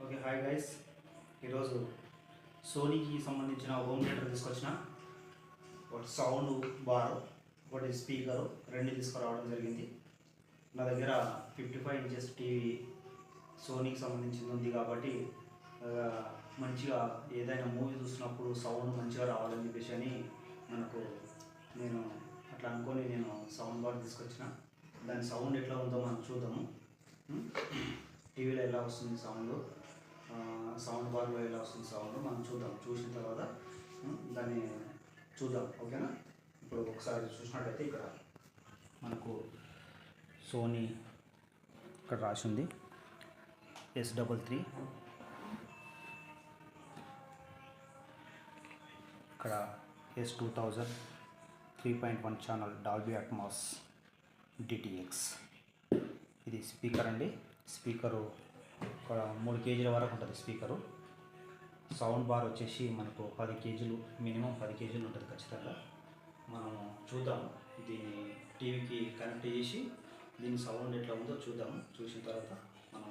Okay, hi guys. ఈరోజు సోనీకి సంబంధించిన home theatre తీసుకొచ్చిన ఒకటి సౌండ్ బార్, ఒకటి స్పీకరు, రెండు తీసుకురావడం జరిగింది. నా దగ్గర 55 ఇంచెస్ టీవీ సోనీకి సంబంధించింది ఉంది కాబట్టి ఆ, మంచిగా ఏదైనా మూవీ చూసినప్పుడు సౌండ్ మంచిగా రావాలని చెప్పేసి అని మనకు నేను అట్లా అనుకొని నేను సౌండ్ బార్ తీసుకొచ్చిన. దాని సౌండ్ ఎట్లా ఉందో మనం చూద్దాము. టీవీలో ఎలా వస్తుంది సౌండ్, సౌండ్ బార్లో ఎలా వస్తుంది సౌండ్ మనం చూద్దాం. చూసిన తర్వాత దాన్ని చూద్దాం, ఓకేనా. ఇప్పుడు ఒకసారి చూసినట్టయితే ఇక్కడ మనకు సోనీ ఇక్కడ రాసి ఉంది S33. ఇక్కడ S2000 3.1 channel Dolby Atmos DTX. ఇది స్పీకర్ అండి. స్పీకరు ఒక 3 కేజీల వరకు ఉంటుంది స్పీకరు. సౌండ్ బార్ వచ్చేసి మనకు 10 కేజీలు, మినిమం 10 కేజీలు ఉంటుంది ఖచ్చితంగా. మనం చూద్దాం, దీన్ని టీవీకి కనెక్ట్ చేసి దీని సౌండ్ ఎట్లా ఉందో చూద్దాము. చూసిన తర్వాత మనం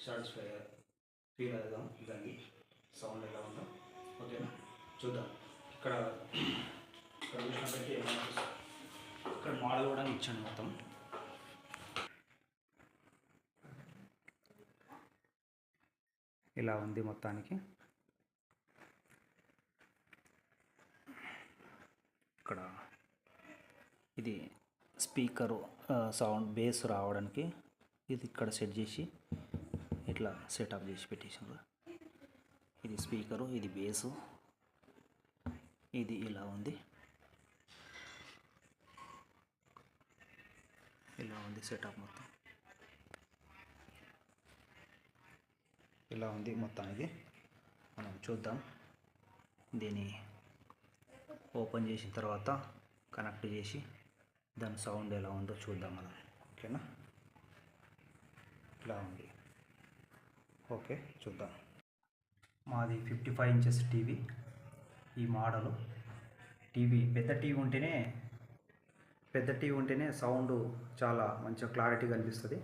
సాటిస్ఫై ఫీల్ అవుదాం, దాన్ని సౌండ్ ఎలా ఉందో, ఓకేనా. చూద్దాం. ఇక్కడ ఇక్కడ చూసినట్టయితే ఇక్కడ మోడల్ కూడా ఇచ్చాను మొత్తం. ఇలా ఉంది మొత్తానికి. ఇక్కడ ఇది స్పీకరు సౌండ్ బేస్ రావడానికి ఇది ఇక్కడ సెట్ చేసి ఇట్లా సెటప్ చేసి పెట్టేసారు. ఇది స్పీకరు, ఇది బేసు, ఇది ఇలా ఉంది. ఇలా ఉంది సెటప్ మొత్తం. ఇలా ఉంది మొత్తానికి. మనం చూద్దాం, దీన్ని ఓపెన్ చేసిన తర్వాత కనెక్ట్ చేసి దాని సౌండ్ ఎలా ఉందో చూద్దాం మనం, ఓకేనా. ఇలా ఉంది, ఓకే. చూద్దాం. మాది 55 ఇంచెస్ టీవీ. ఈ మోడలు టీవీ పెద్ద టీవీ ఉంటేనే సౌండ్ చాలా మంచిగా క్లారిటీగా అనిపిస్తుంది.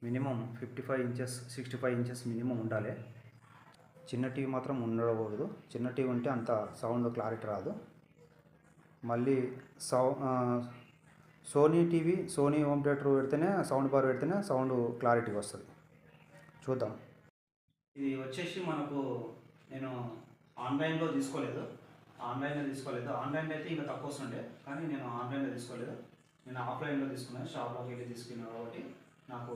మినిమం 55 ఇంచెస్ 65 ఇంచెస్ మినిమం ఉండాలి. చిన్న టీవీ మాత్రం ఉండకూడదు. చిన్న టీవీ ఉంటే అంత సౌండ్ క్లారిటీ రాదు. మళ్ళీ Sony TV, Sony home theatre పెడితేనే సౌండ్ బార్ పెడితేనే సౌండ్ క్లారిటీగా వస్తుంది. చూద్దాం. ఇది వచ్చేసి మనకు నేను ఆన్లైన్లో తీసుకోలేదు. ఆన్లైన్లో అయితే ఇంకా తక్కువ వస్తుండే, కానీ నేను ఆన్లైన్లో తీసుకోలేదు. నేను ఆఫ్లైన్లో తీసుకున్నాను. షాప్లోకి వెళ్ళి తీసుకున్నాను కాబట్టి నాకు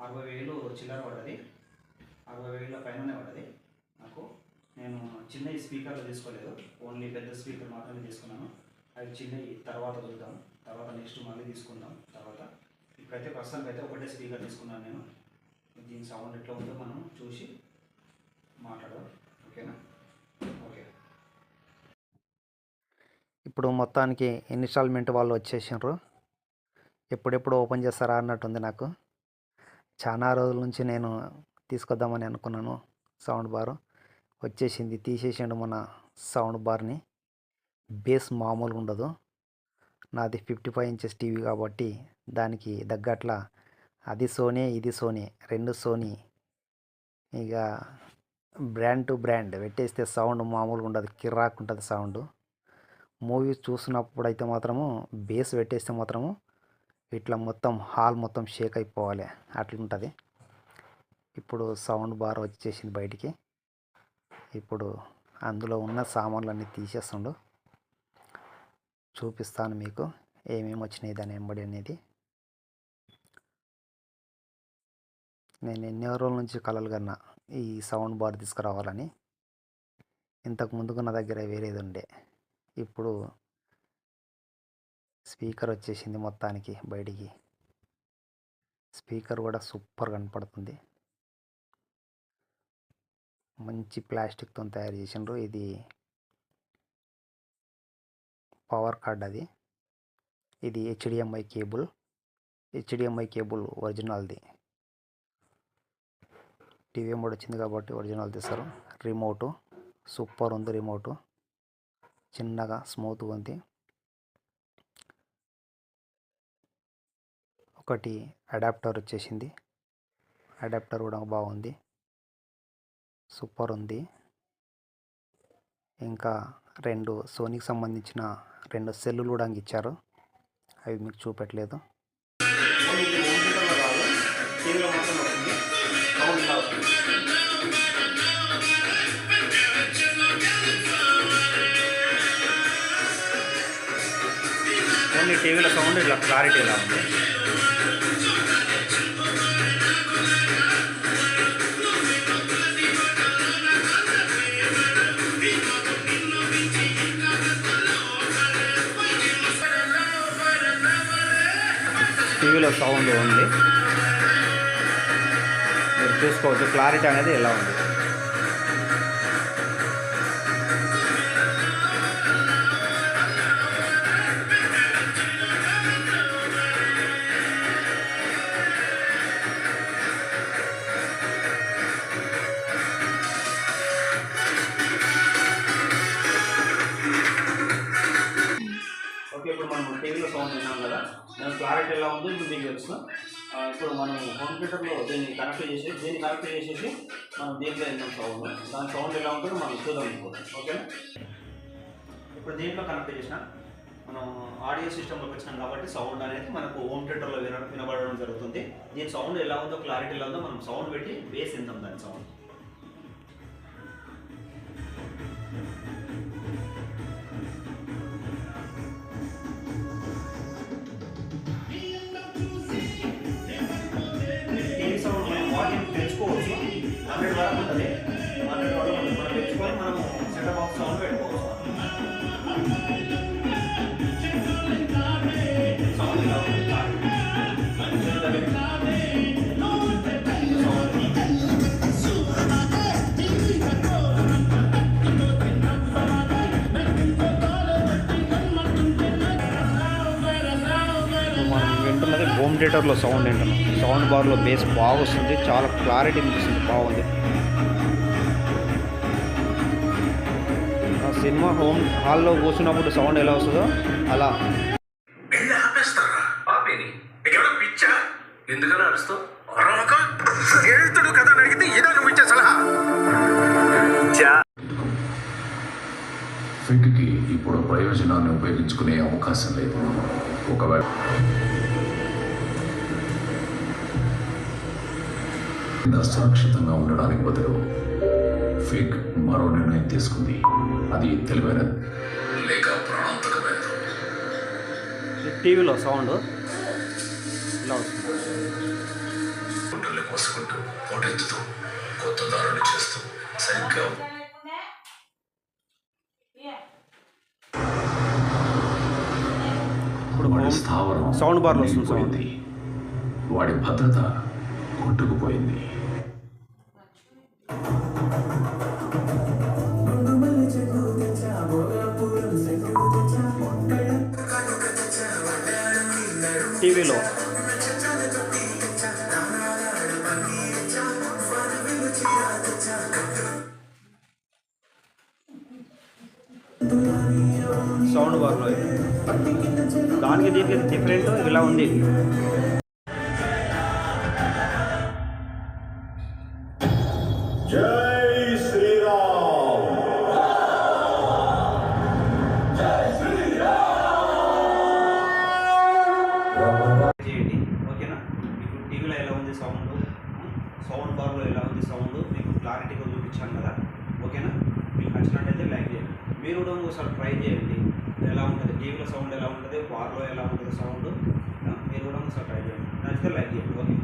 60,000 చిల్లర పడ్డది. 60,000 పైననే పడ్డది నాకు. నేను చిన్న స్పీకర్లు తీసుకోలేదు, ఓన్లీ పెద్ద స్పీకర్ మాత్రమే తీసుకున్నాను. అవి చిన్నవి తర్వాత చూద్దాం, తర్వాత నెక్స్ట్ మళ్ళీ తీసుకుందాం తర్వాత. ఇప్పుడైతే ప్రస్తుతానికి అయితే ఒకటే స్పీకర్ తీసుకున్నాను నేను. దీని సౌండ్ ఎట్లా ఉందో మనం చూసి మాట్లాడదాం, ఓకేనా. ఓకే. ఇప్పుడు మొత్తానికి ఇన్స్టాల్మెంట్ వాళ్ళు వచ్చేసారు. ఎప్పుడెప్పుడు ఓపెన్ చేస్తారా అన్నట్టుంది నాకు. చాలా రోజుల నుంచి నేను తీసుకొద్దామని అనుకున్నాను. సౌండ్ బారు వచ్చేసింది, తీసేసిండు మన సౌండ్ బార్ని. బేస్ మామూలుగా ఉండదు. నాది 55 ఇంచెస్ టీవీ కాబట్టి దానికి తగ్గట్ల అది సోనీ, ఇది సోనీ, రెండు సోనీ. ఇక బ్రాండ్ టు బ్రాండ్ పెట్టేస్తే సౌండ్ మామూలుగా ఉండదు, కిర్రాక్ ఉంటుంది సౌండ్. మూవీస్ చూసినప్పుడు అయితే మాత్రము బేస్ పెట్టేస్తే మాత్రము ఇట్లా మొత్తం హాల్ మొత్తం షేక్ అయిపోవాలి, అట్లుంటుంది. ఇప్పుడు సౌండ్ బార్ వచ్చేసింది బయటికి. ఇప్పుడు అందులో ఉన్న సామాన్లన్నీ తీసేస్తుండు. చూపిస్తాను మీకు ఏమేమి వచ్చినాయి దాని వెంబడి అనేది. నేను ఎన్నో రోజుల నుంచి కలలు కన్నా ఈ సౌండ్ బార్ తీసుకురావాలని. ఇంతకు ముందుకు నా దగ్గర వేరేది ఉండే. ఇప్పుడు స్పీకర్ వచ్చేసింది మొత్తానికి బయటికి. స్పీకర్ కూడా సూపర్ కనపడుతుంది. మంచి ప్లాస్టిక్తో తయారు చేసిండ్రు. ఇది పవర్ కార్డ్ అది. ఇది HDMI కేబుల్ ఒరిజినల్ది. టీవీ మోడ్ వచ్చింది కాబట్టి ఒరిజినల్ తీస్తారు. రిమోటు సూపర్ ఉంది. రిమోటు చిన్నగా స్మూత్గా ఉంది. ఒకటి అడాప్టర్ వచ్చేసింది. అడాప్టర్ కూడా బాగుంది. సూపర్ ఉంది. ఇంకా 2 సోనీకి సంబంధించిన 2 సెల్లులు కూడా ఇచ్చారు, అవి మీకు చూపెట్టలేదు. ఓన్లీ టీవీలో సౌండ్ ఇలా క్లారిటీ ఎలా ఉంది. టీవీలో సౌండ్ ఉంది, మీరు చూసుకోవచ్చు క్లారిటీ అనేది ఎలా ఉంది. ఓకే, ఇప్పుడు మనం టీవీలో సౌండ్ విన్నాం కదా, నేను క్లారిటీ ఎలా ఉందో ఇప్పుడు మీకు తెలుసు. ఇప్పుడు మనం హోమ్ థియేటర్లో దీన్ని కనెక్ట్ చేసేసి మనం దీంట్లో విన్నాం సౌండ్, దాని సౌండ్ ఎలా ఉంటుందో మనం చూద్దాం ఇప్పుడు. ఓకే, ఇప్పుడు దీంట్లో కనెక్ట్ చేసిన మనం ఆడియో సిస్టంలోకి వచ్చినాం కాబట్టి సౌండ్ అనేది మనకు హోమ్ థియేటర్లో వినబడడం జరుగుతుంది. దీని సౌండ్ ఎలా ఉందో, క్లారిటీ ఎలా ఉందో మనం సౌండ్ పెట్టి బేస్ విందాం దాని సౌండ్. పెంచుకోవచ్చు, 100 వరకు ఉంటుంది. 100 వరకు ఉంటుంది, మనం పెంచుకొని మనం సెటప్ బాక్స్ సౌండ్ పెట్టుకోవచ్చు. సౌండ్ ఇలా ఉంటుంది. మనం వింటున్నది హోమ్ థియేటర్లో సౌండ్ వింటున్నాం. సౌండ్ బార్లో బేస్ బాగా వస్తుంది, చాలా క్లారిటీ అనిపిస్తుంది, బాగుంది. సినిమా హోమ్ హాల్లో కూర్చున్నప్పుడు సౌండ్ ఎలా వస్తుందో అలా. ఎందుకని అరుస్తావు? ఎడుతుడు కదా అడిగితే ఏదో నువ్వు ఇచ్చే సలహా. ఫిగ్కి ఇప్పుడు ప్రయోజనాన్ని ఉపయోగించుకునే అవకాశం లేదు. ఒకవేళ సురక్షితంగా ఉండడానికి బదులు ఫిగ్ మరో నిర్ణయం తీసుకుంది. అది తెలివైనది లేక ప్రాణాంతకమైనది. టీవీలో సౌండ్ ఇలా వస్తుంది. గుండెల్ని కోసుకుంటూ పోటెత్తుతూ కొత్త దారులు చేస్తూ సరిగ్గా వాడి స్థావరం సౌండ్ బార్లో వస్తుంది. వాడి భద్రత కొట్టుకుపోయింది. టీవీలో సౌండ్ బార్లో దానికి దీనికి డిఫరెంట్ ఇలా ఉంది. జై శ్రీరామ్. చేయండి, ఓకేనా? మీకు టీవీలో ఎలా ఉంది సౌండ్, సౌండ్ బార్లో ఎలా ఉంది సౌండ్, మీకు క్లారిటీగా చూపించాను కదా, ఓకేనా? మీకు నచ్చినట్టయితే లైక్ చేయండి. మీరు కూడా ఒకసారి ట్రై చేయండి, ఎలా ఉంటుంది టీవీలో సౌండ్ ఎలా ఉంటుంది, బార్లో ఎలా ఉంటుంది సౌండ్, మీరు కూడా ఒకసారి ట్రై చేయండి. నచ్చితే లైక్ చేయండి. ఓకే.